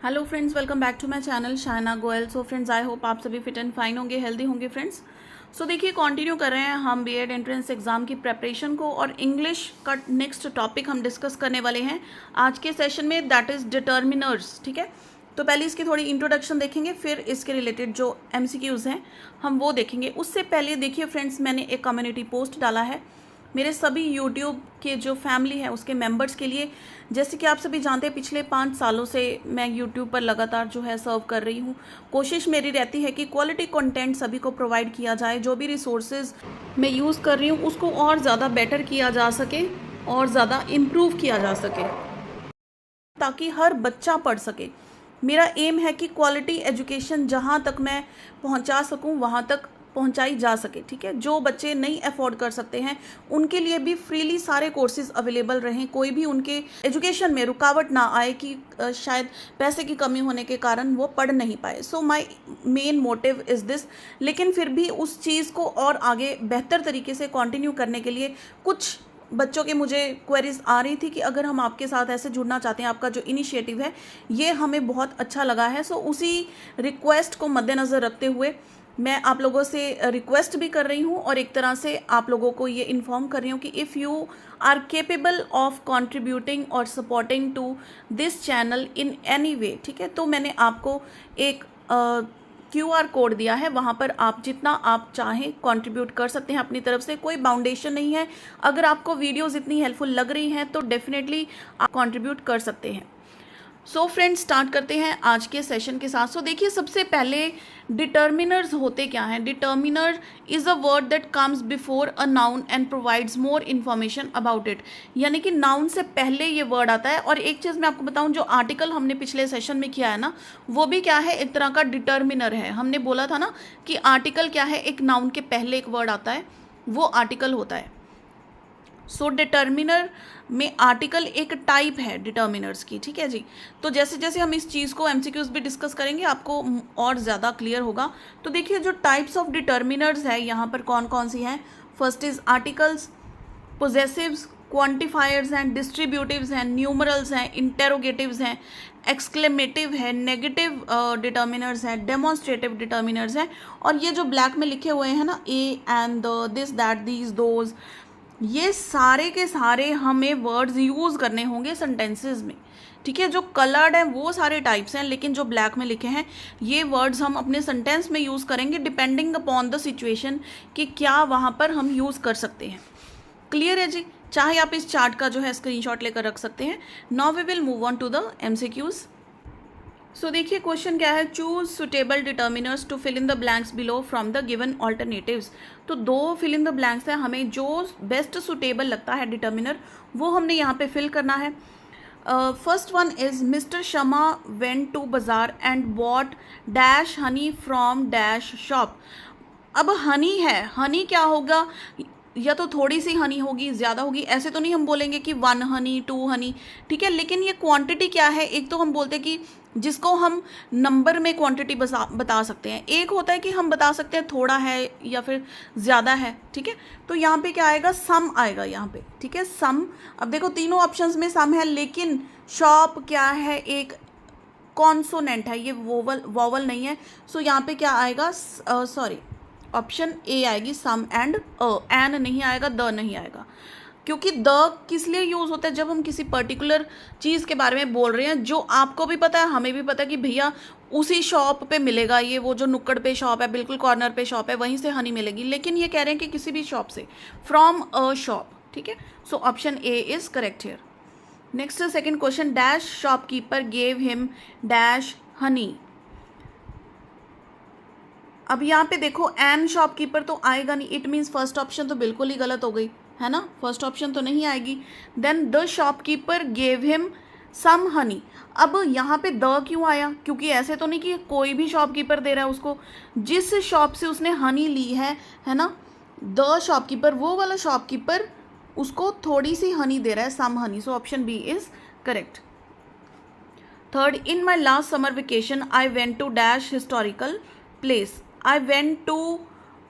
Hello friends, welcome back to my channel Shaina Goyal. So friends, I hope आप सभी fit and fine होंगे, healthy होंगे friends. So देखिए, continue कर रहे हैं हम बीएड एंट्रेंस एग्जाम की प्रेपरेशन को, और इंग्लिश का नेक्स्ट टॉपिक हम डिस्कस करने वाले हैं आज के सेशन में, दैट इज़ डिटर्मिनर्स। ठीक है, तो पहले इसकी थोड़ी इंट्रोडक्शन देखेंगे, फिर इसके रिलेटेड जो एमसीक्यूज़ हैं हम वो देखेंगे। उससे पहले देखिए फ्रेंड्स, मैंने एक कम्युनिटी पोस्ट डाला है मेरे सभी यूट्यूब के जो फैमिली है उसके मेंबर्स के लिए। जैसे कि आप सभी जानते हैं, पिछले 5 सालों से मैं यूट्यूब पर लगातार जो है सर्व कर रही हूँ। कोशिश मेरी रहती है कि क्वालिटी कंटेंट सभी को प्रोवाइड किया जाए, जो भी रिसोर्सेज मैं यूज़ कर रही हूँ उसको और ज़्यादा बेटर किया जा सके और ज़्यादा इम्प्रूव किया जा सके, ताकि हर बच्चा पढ़ सके। मेरा एम है कि क्वालिटी एजुकेशन जहाँ तक मैं पहुँचा सकूँ वहाँ तक पहुंचाई जा सके। ठीक है, जो बच्चे नहीं अफोर्ड कर सकते हैं उनके लिए भी फ्रीली सारे कोर्सेज अवेलेबल रहें, कोई भी उनके एजुकेशन में रुकावट ना आए कि शायद पैसे की कमी होने के कारण वो पढ़ नहीं पाए। So my main motive is this. लेकिन फिर भी उस चीज़ को और आगे बेहतर तरीके से कंटिन्यू करने के लिए कुछ बच्चों के मुझे क्वेरीज आ रही थी कि अगर हम आपके साथ ऐसे जुड़ना चाहते हैं, आपका जो इनिशिएटिव है ये हमें बहुत अच्छा लगा है। सो उसी रिक्वेस्ट को मद्देनज़र रखते हुए मैं आप लोगों से रिक्वेस्ट भी कर रही हूँ और एक तरह से आप लोगों को ये इन्फॉर्म कर रही हूँ कि if you are capable of contributing और supporting to this channel in any way, ठीक है, तो मैंने आपको एक QR कोड दिया है, वहाँ पर आप जितना आप चाहें कंट्रीब्यूट कर सकते हैं अपनी तरफ से, कोई बाउंडेशन नहीं है। अगर आपको वीडियोज़ इतनी हेल्पफुल लग रही हैं तो डेफिनेटली आप कंट्रीब्यूट कर सकते हैं। सो फ्रेंड्स, स्टार्ट करते हैं आज के सेशन के साथ। सो देखिए, सबसे पहले डिटर्मिनर्स होते क्या हैं। Determiner is a word that comes before a noun and provides more information about it. यानी कि नाउन से पहले ये वर्ड आता है। और एक चीज़ मैं आपको बताऊं, जो आर्टिकल हमने पिछले सेशन में किया है ना, वो भी क्या है, एक तरह का डिटर्मिनर है। हमने बोला था ना कि आर्टिकल क्या है, एक नाउन के पहले एक वर्ड आता है, वो आर्टिकल होता है। सो डिटर्मिनर में आर्टिकल एक टाइप है डिटर्मिनर्स की। ठीक है जी, तो जैसे जैसे हम इस चीज़ को एमसीक्यूज भी डिस्कस करेंगे आपको और ज़्यादा क्लियर होगा। तो देखिए, जो टाइप्स ऑफ डिटर्मिनर्स है यहाँ पर कौन कौन सी हैं। फर्स्ट इज आर्टिकल्स, पोजेसिव्स, क्वांटिफायर्स हैं, डिस्ट्रीब्यूटिव्स हैं, न्यूमरल्स हैं, इंटेरोगेटिव्स हैं, एक्सक्लेमेटिव है, नेगेटिव डिटर्मिनर्स हैं, डेमोन्स्ट्रेटिव डिटर्मिनर्स हैं। और ये जो ब्लैक में लिखे हुए हैं ना, A and the, this that these those, ये सारे के सारे हमें वर्ड्स यूज़ करने होंगे सेंटेंसेस में। ठीक है, जो कलर्ड हैं वो सारे टाइप्स हैं, लेकिन जो ब्लैक में लिखे हैं ये वर्ड्स हम अपने सेंटेंस में यूज़ करेंगे डिपेंडिंग अपॉन द सिचुएशन कि क्या वहाँ पर हम यूज़ कर सकते हैं। क्लियर है जी, चाहे आप इस चार्ट का जो है स्क्रीनशॉट लेकर रख सकते हैं। Now we will move on to the MCQs। So देखिए, क्वेश्चन क्या है, choose suitable determiners to fill in the blanks below from the given alternatives. तो 2 फिल इन द ब्लैंक्स है, हमें जो बेस्ट सुटेबल लगता है डिटर्मिनर वो हमने यहाँ पे फिल करना है। First one is Mister Sharma went to bazaar and bought dash honey from dash shop. अब हनी है, हनी क्या होगा, या तो थोड़ी सी हनी होगी, ज़्यादा होगी, ऐसे तो नहीं हम बोलेंगे कि 1 हनी 2 हनी। ठीक है, लेकिन ये क्वांटिटी क्या है, एक तो हम बोलते हैं कि जिसको हम नंबर में क्वांटिटी बता सकते हैं, एक होता है कि हम बता सकते हैं थोड़ा है या फिर ज़्यादा है। ठीक है, तो यहाँ पे क्या आएगा, सम आएगा यहाँ पे। ठीक है, सम। अब देखो, तीनों ऑप्शंस में सम है, लेकिन शॉप क्या है, एक कॉन्सोनेंट है, ये वोवल नहीं है। सो यहाँ पे क्या आएगा, सॉरी, ऑप्शन ए आएगी, सम एंड एन नहीं आएगा, द नहीं आएगा। क्योंकि द किस लिए यूज़ होता है, जब हम किसी पर्टिकुलर चीज़ के बारे में बोल रहे हैं जो आपको भी पता है हमें भी पता है कि भैया उसी शॉप पे मिलेगा, ये वो जो नुक्कड़ पे शॉप है, बिल्कुल कॉर्नर पे शॉप है, वहीं से हनी मिलेगी। लेकिन ये कह रहे हैं कि किसी भी शॉप से, फ्रॉम अ शॉप। ठीक है, so option A is correct here. Next second question, dash shopkeeper gave him dash Honey. अब यहाँ पे देखो, एन शॉपकीपर तो आएगा नहीं, इट मीन्स फर्स्ट ऑप्शन तो बिल्कुल ही गलत हो गई है ना, फर्स्ट ऑप्शन तो नहीं आएगी। Then the shopkeeper gave him some honey. अब यहाँ पे द क्यों आया, क्योंकि ऐसे तो नहीं कि कोई भी शॉपकीपर दे रहा है उसको, जिस शॉप से उसने हनी ली है ना, द शॉपकीपर, वो वाला शॉपकीपर उसको थोड़ी सी हनी दे रहा है, some honey. So option B is correct. Third, in my last summer vacation I went to dash historical place. I went to,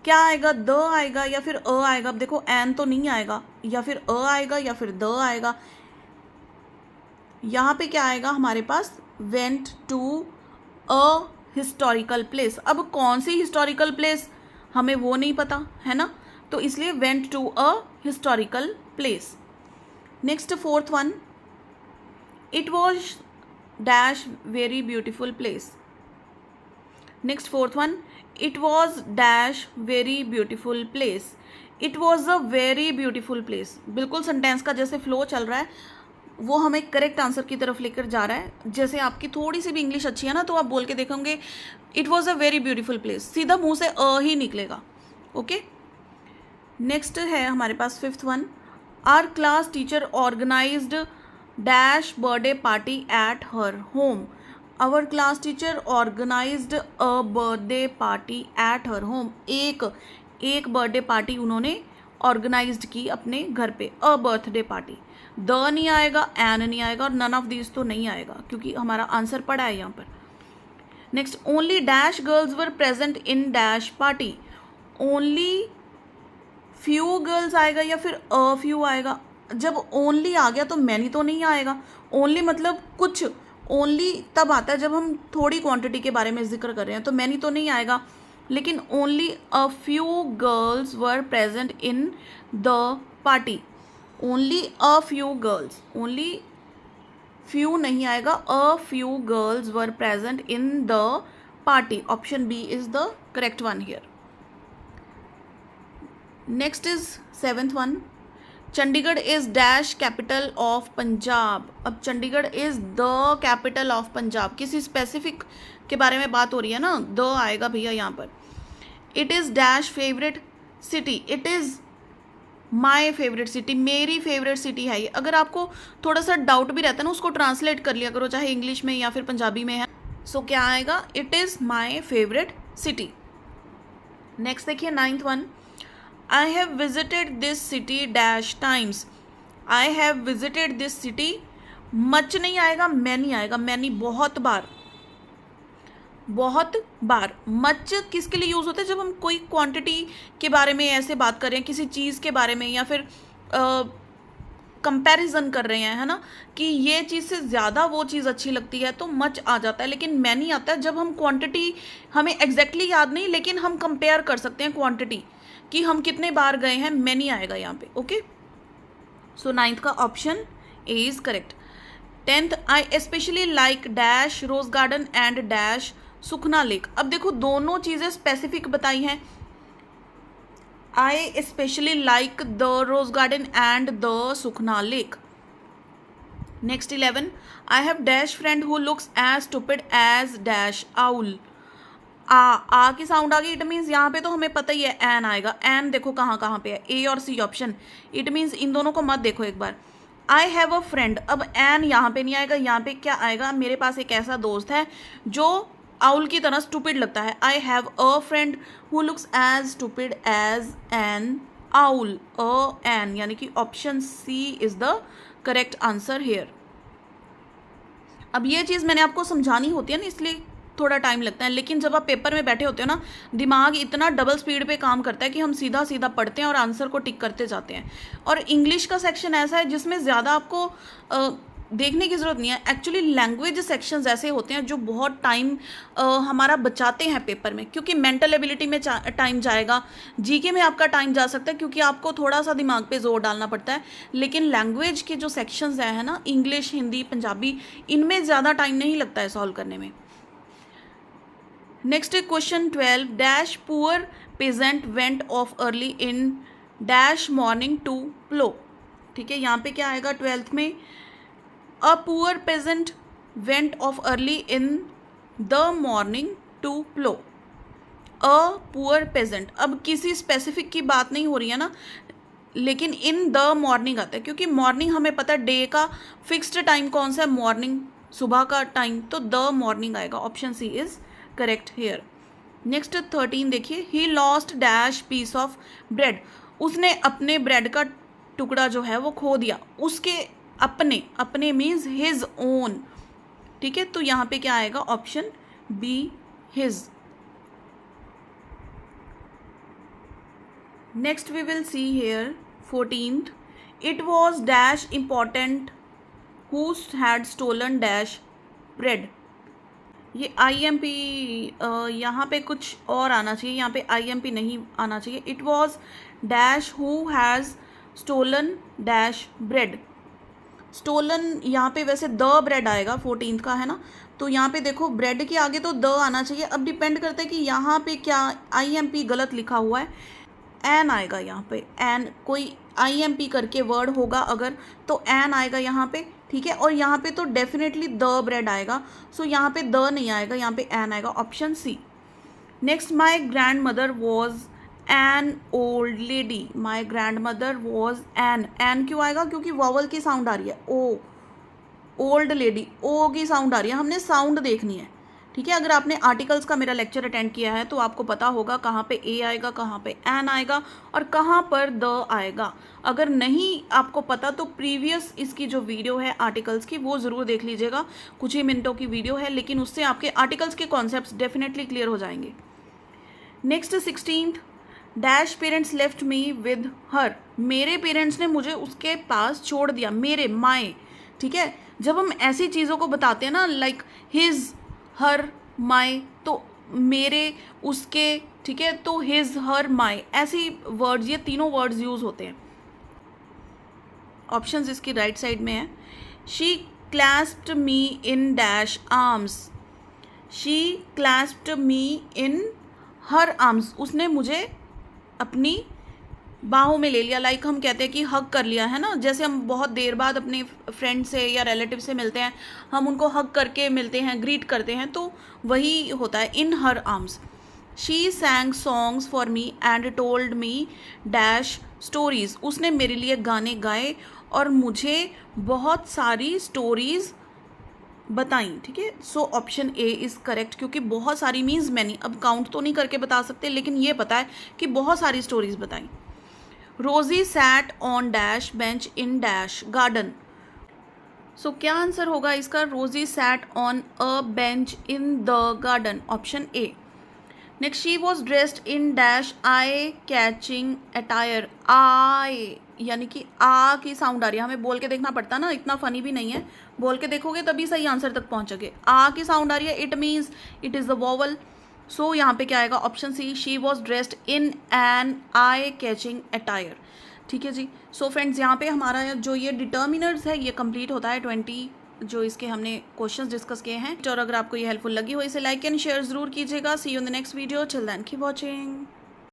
क्या आएगा, द आएगा या फिर अ आएगा। अब देखो, एन तो नहीं आएगा, या फिर अ आएगा या फिर द आएगा। यहाँ पे क्या आएगा हमारे पास, went to a historical place. अब कौन सी हिस्टोरिकल प्लेस हमें वो नहीं पता है ना, तो इसलिए went to a historical place. Next fourth one, it was dash very beautiful place. Next fourth one, it was dash very beautiful place. It was a very beautiful place, बिल्कुल sentence का जैसे फ्लो चल रहा है वो हमें correct answer की तरफ लेकर जा रहा है। जैसे आपकी थोड़ी सी भी इंग्लिश अच्छी है ना, तो आप बोल के देखोगे it was a very beautiful place, सीधा मुंह से अ ही निकलेगा। ओके, नेक्स्ट है हमारे पास fifth one, our class teacher organised dash birthday party at her home. Our class teacher organised a birthday party at her home. एक बर्थडे पार्टी उन्होंने organised की अपने घर पे, अ बर्थडे पार्टी। द नहीं आएगा, एन नहीं आएगा और नन ऑफ दीज तो नहीं आएगा क्योंकि हमारा आंसर पड़ा है यहाँ पर। Next, only dash girls were present in dash party. Only few girls आएगा या फिर अ फ्यू आएगा। जब ओनली आ गया तो मैनी तो नहीं आएगा। ओनली मतलब कुछ, ओनली तब आता है जब हम थोड़ी क्वांटिटी के बारे में जिक्र कर रहे हैं, तो मैनी तो नहीं आएगा। लेकिन only a few girls were present in the party. Only a few girls, only few नहीं आएगा, a few girls were present in the party. Option B is the correct one here. Next is seventh one, Chandigarh is dash capital of Punjab. अब Chandigarh is the capital of Punjab, किसी specific के बारे में बात हो रही है ना, द आएगा भैया यहाँ पर। It is dash favourite city. It is my favourite city, मेरी फेवरेट सिटी है ये। अगर आपको थोड़ा सा डाउट भी रहता है ना, उसको ट्रांसलेट कर लिया करो, चाहे इंग्लिश में या फिर पंजाबी में है। सो क्या आएगा, it is my favourite city. Next देखिए ninth one, I have visited this city dash times. I have visited this city, much नहीं आएगा, मैनी आएगा। मैनी बहुत बार, बहुत बार। मच किसके लिए यूज़ होता है, जब हम कोई क्वांटिटी के बारे में ऐसे बात कर रहे हैं, किसी चीज़ के बारे में, या फिर कंपैरिजन कर रहे हैं, है ना, कि ये चीज़ से ज़्यादा वो चीज़ अच्छी लगती है, तो मच आ जाता है। लेकिन मैनी आता है जब हम क्वांटिटी, हमें एग्जैक्टली याद नहीं, लेकिन हम कंपेयर कर सकते हैं क्वांटिटी कि हम कितने बार गए हैं, मैनी आएगा यहाँ पे। ओके, सो नाइन्थ का option A is correct. Tenth, I specially like dash rose garden and dash Sukhna lake. अब देखो दोनों चीज़ें स्पेसिफिक बताई हैं, I specially like the rose garden and the Sukhna lake. Next 11, I have dash friend who looks as stupid as dash owl. आ की sound आ गई, it means यहाँ पे तो हमें पता ही है एन आएगा। एन देखो कहाँ कहाँ पे है, ए और सी ऑप्शन। इट मीन्स इन दोनों को मत देखो एक बार। आई हैव अ फ्रेंड, अब एन यहाँ पे नहीं आएगा, यहाँ पे क्या आएगा, मेरे पास एक ऐसा दोस्त है जो आउल की तरह स्टूपिड लगता है। I have a friend who looks as stupid as an owl. A an, यानी कि option C is the correct answer here. अब ये चीज़ मैंने आपको समझानी होती है ना, इसलिए थोड़ा टाइम लगता है, लेकिन जब आप पेपर में बैठे होते हो ना, दिमाग इतना डबल स्पीड पे काम करता है कि हम सीधा सीधा पढ़ते हैं और आंसर को टिक करते जाते हैं। और इंग्लिश का सेक्शन ऐसा है जिसमें ज़्यादा आपको देखने की ज़रूरत नहीं है। एक्चुअली लैंग्वेज सेक्शंस ऐसे होते हैं जो बहुत टाइम हमारा बचाते हैं पेपर में, क्योंकि मेंटल एबिलिटी में टाइम जाएगा, जीके में आपका टाइम जा सकता है क्योंकि आपको थोड़ा सा दिमाग पे जोर डालना पड़ता है। लेकिन लैंग्वेज के जो सेक्शंस है ना, इंग्लिश, हिंदी, पंजाबी, इनमें ज़्यादा टाइम नहीं लगता है सॉल्व करने में। Next question 12, dash poor peasant went off early in dash morning to plough. ठीक है, यहाँ पे क्या आएगा 12th में, a poor peasant went off early in the morning to plough. A poor peasant, अब किसी स्पेसिफिक की बात नहीं हो रही है ना, लेकिन इन द मॉर्निंग आता है क्योंकि मॉर्निंग हमें पता है डे का फिक्स्ड टाइम कौन सा है, मॉर्निंग, सुबह का टाइम, तो द मॉर्निंग आएगा। Option C is correct here. Next 13 देखिए, he lost dash piece of bread. उसने अपने ब्रेड का टुकड़ा जो है वो खो दिया। उसके अपने, अपने मीन्स हिज ओन। ठीक है, तो यहाँ पे क्या आएगा, option B his. Next we will see here 14th, it was dash important who had stolen dash bread. ये IMP यहाँ पे कुछ और आना चाहिए, यहाँ पे IMP नहीं आना चाहिए। It was dash who has stolen dash bread. Stolen यहाँ पे वैसे द ब्रेड आएगा, 14th का है ना, तो यहाँ पे देखो ब्रेड के आगे तो द आना चाहिए। अब डिपेंड करता है कि यहाँ पे क्या IMP गलत लिखा हुआ है, एन आएगा यहाँ पे, एन कोई IMP करके वर्ड होगा अगर तो एन आएगा यहाँ पे, ठीक है। और यहाँ पे तो डेफिनेटली द ब्रेड आएगा, सो यहाँ पे द नहीं आएगा, यहाँ पे एन आएगा, option C. Next, my grand mother was an old lady. My grand mother was an क्यों आएगा, क्योंकि वॉवल की साउंड आ रही है, ओ, ओल्ड लेडी ओ की साउंड आ रही है, हमने साउंड देखनी है, ठीक है। अगर आपने आर्टिकल्स का मेरा लेक्चर अटेंड किया है तो आपको पता होगा कहाँ पे ए आएगा, कहाँ पे एन आएगा और कहाँ पर द आएगा। अगर नहीं आपको पता तो प्रीवियस इसकी जो वीडियो है आर्टिकल्स की वो ज़रूर देख लीजिएगा, कुछ ही मिनटों की वीडियो है, लेकिन उससे आपके आर्टिकल्स के कॉन्सेप्ट्स डेफिनेटली क्लियर हो जाएंगे। Next 16th, dash parents left me with her. मेरे पेरेंट्स ने मुझे उसके पास छोड़ दिया, मेरे, माय, ठीक है। जब हम ऐसी चीज़ों को बताते हैं ना, लाइक हिज, हर, माय, तो मेरे, उसके, ठीक है, तो हिज, हर, माय, ऐसी वर्ड्स, ये तीनों वर्ड्स यूज होते हैं। ऑप्शंस इसकी राइट साइड में है। She clasped me in dash arms. She clasped me in her arms. उसने मुझे अपनी बाहों में ले लिया, लाइक हम कहते हैं कि हग कर लिया, है ना। जैसे हम बहुत देर बाद अपने फ्रेंड से या रिलेटिव से मिलते हैं, हम उनको हग करके मिलते हैं, ग्रीट करते हैं, तो वही होता है in her arms. She sang songs for me and told me dash stories. उसने मेरे लिए गाने गाए और मुझे बहुत सारी स्टोरीज बताई, ठीक है। So option A is correct, क्योंकि बहुत सारी मीन्स मैनी, अब काउंट तो नहीं करके बता सकते, लेकिन ये पता है कि बहुत सारी स्टोरीज बताई। Rosie sat on dash bench in dash garden. So क्या आंसर होगा इसका, Rosie sat on a bench in the garden, option A. Next, she was dressed in dash eye catching attire. Eye यानी कि आ की sound आ रही है, हमें बोल के देखना पड़ता ना, इतना फनी भी नहीं है, बोल के देखोगे तभी सही आंसर तक पहुंचोगे। आ की साउंड आ रही है, it means it is the vowel. So यहाँ पे क्या आएगा, option C, she was dressed in an eye catching attire, ठीक है जी। सो फ्रेंड्स, यहाँ पे हमारा जो ये डिटर्मिनर्स है ये कंप्लीट होता है 20 जो इसके हमने क्वेश्चंस डिस्कस किए हैं। और अगर आपको ये हेल्पफुल लगी हो इसे लाइक एंड शेयर जरूर कीजिएगा। See you in the next video, till then keep watching.